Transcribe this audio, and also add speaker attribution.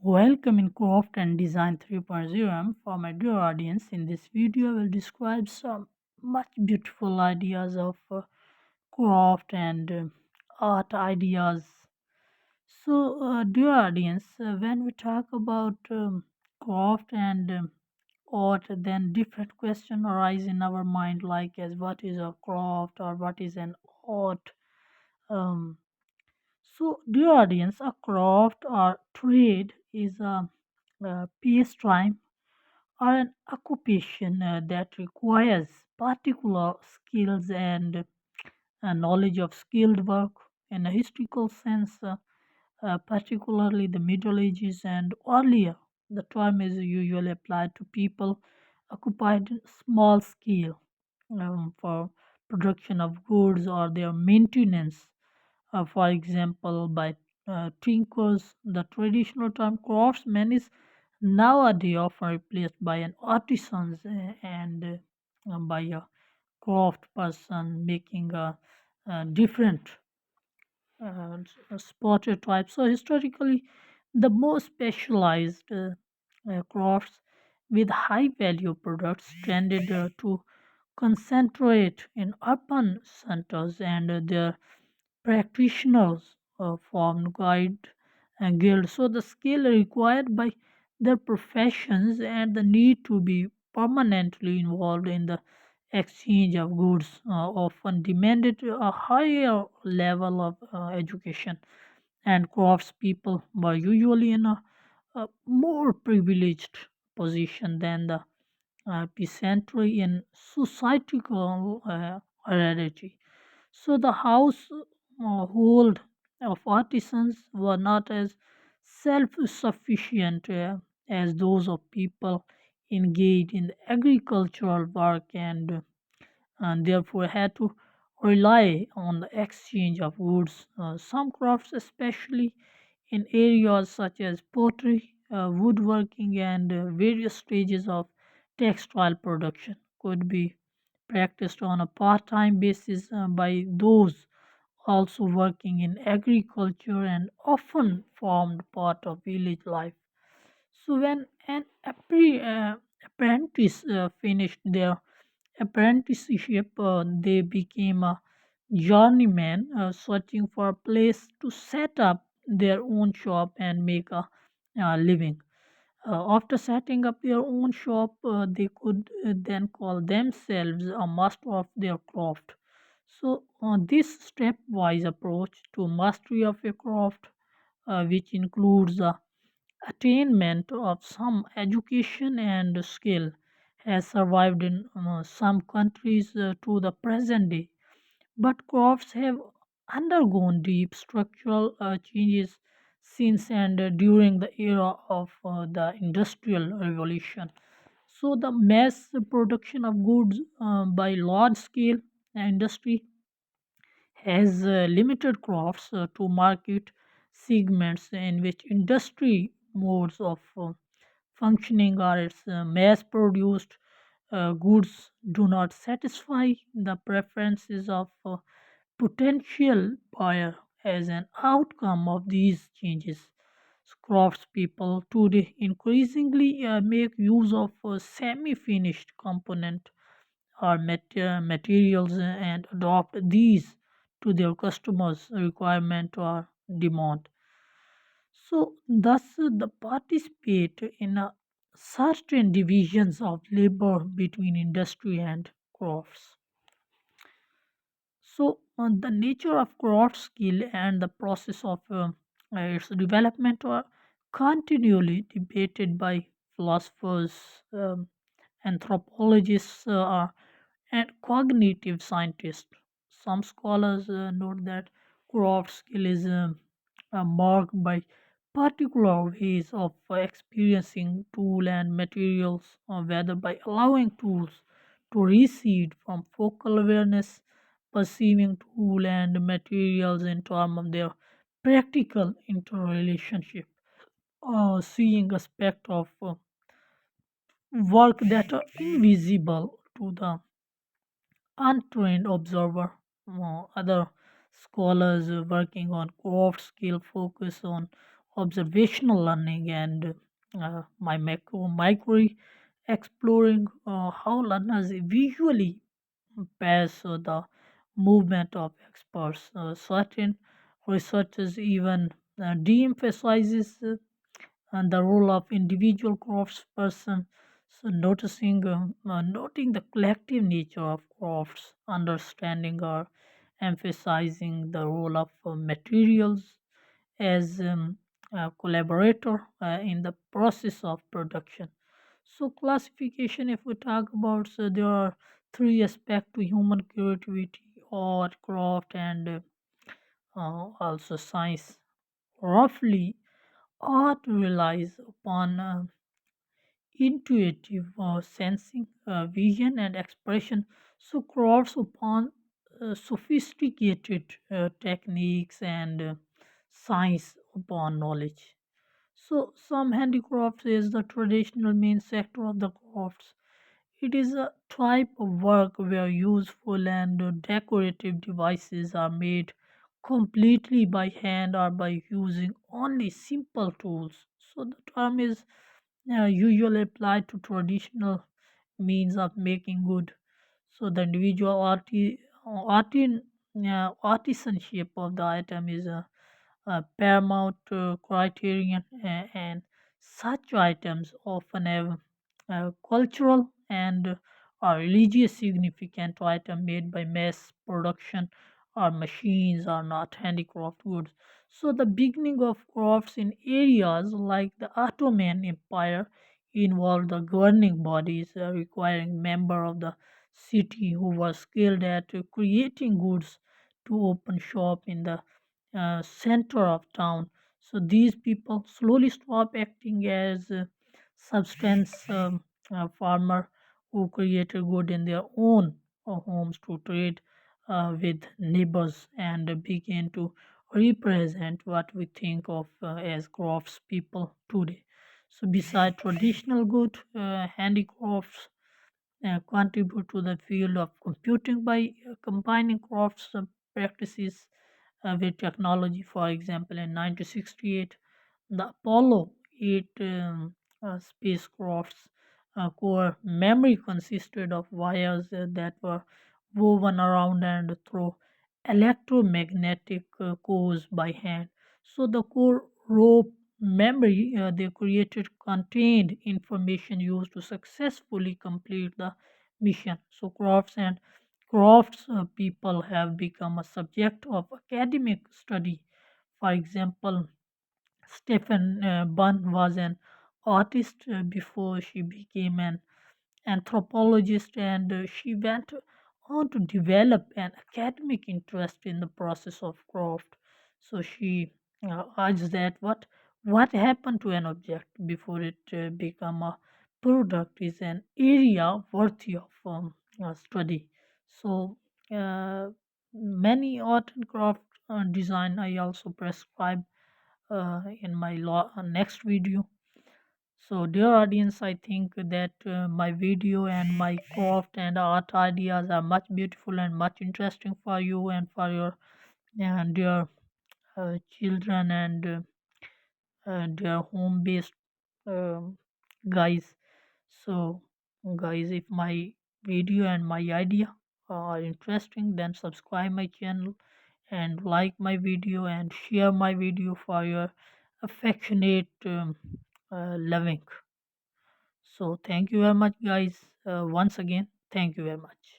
Speaker 1: Welcome in Craft and Design 3.0. For my dear audience, in this video, I will describe some much beautiful ideas of craft and art ideas. Dear audience, when we talk about craft and art, then different questions arise in our mind, like as what is a craft or what is an art. Um, Dear audience, a craft or trade is a pastime or an occupation that requires particular skills and knowledge of skilled work. In a historical sense, particularly the Middle Ages and earlier, the term is usually applied to people occupied in small scale for production of goods or their maintenance. For example, by tinkers, the traditional term craftsman is nowadays often replaced by an artisans and by a craft person making a different spotted type. So historically, the most specialized crafts with high value products tended to concentrate in urban centers, and their practitioners formed guide and guilds. So the skill required by their professions and the need to be permanently involved in the exchange of goods often demanded a higher level of education, and craftspeople were usually in a more privileged position than the peasantry in societal hierarchy. So the household of artisans were not as self-sufficient as those of people engaged in agricultural work, and therefore had to rely on the exchange of goods. Some crafts, especially in areas such as pottery, woodworking, and various stages of textile production, could be practiced on a part time basis by those also working in agriculture and often formed part of village life. So, when an apprentice finished their apprenticeship, they became a journeyman searching for a place to set up their own shop and make a living. After setting up their own shop, they could then call themselves a master of their craft. So, this stepwise approach to mastery of a craft, which includes the attainment of some education and skill, has survived in some countries to the present day, but crafts have undergone deep structural changes since and during the era of the Industrial Revolution. So, the mass production of goods by large scale industry has limited crafts to market segments in which industry modes of functioning or its mass produced goods do not satisfy the preferences of potential buyer. As an outcome of these changes, craftspeople today increasingly make use of semi-finished component or materials and adopt these to their customers' requirement or demand. So, thus, the participate in a certain divisions of labor between industry and crafts. So, the nature of craft skill and the process of its development are continually debated by philosophers, anthropologists, and cognitive scientists. Some scholars note that craft skill is marked by particular ways of experiencing tool and materials, whether by allowing tools to recede from focal awareness, perceiving tool and materials in terms of their practical interrelationship, seeing aspect of work that are invisible to the untrained observer. Other scholars working on craft skill focus on observational learning, and my micro exploring how learners visually pass the movement of experts. Certain researchers even de-emphasizes the role of individual craftsperson. So noting the collective nature of crafts, understanding or emphasizing the role of materials as a collaborator in the process of production. So classification, if we talk about, so there are three aspects to human creativity: art, craft, and also science. Roughly, art relies upon intuitive sensing, vision, and expression. So crafts upon sophisticated techniques, and science upon knowledge. So some handicrafts is the traditional main sector of the crafts. It is a type of work where useful and decorative devices are made completely by hand or by using only simple tools. So the term is usually applied to traditional means of making good. So the individual artisanship of the item is a paramount criterion, and such items often have cultural and religious significant item made by mass production or machines are not handicraft goods. So the beginning of crafts in areas like the Ottoman Empire involved the governing bodies requiring member of the city who were skilled at creating goods to open shop in the center of town. So these people slowly stop acting as substance farmer who created good in their own homes to trade with neighbors, and begin to represent what we think of as crafts people today. So beside traditional good, handicrafts contribute to the field of computing by combining crafts practices with technology. For example, in 1968, the Apollo 8 spacecraft's core memory consisted of wires that were woven around and through electromagnetic cores by hand. So the core rope memory they created contained information used to successfully complete the mission. So crafts people have become a subject of academic study. For example, Stephen Bunn was an artist before she became an anthropologist, and she went on to develop an academic interest in the process of craft. So she argues that what happened to an object before it become a product is an area worthy of study. So many art and craft design I also prescribe in my next video. So, dear audience, I think that my video and my craft and art ideas are much beautiful and much interesting for you and for your and your children and their home based um, guys. So, guys, if my video and my idea are interesting, then subscribe my channel and like my video and share my video for your affectionate loving. So thank you very much, guys. Once again, thank you very much.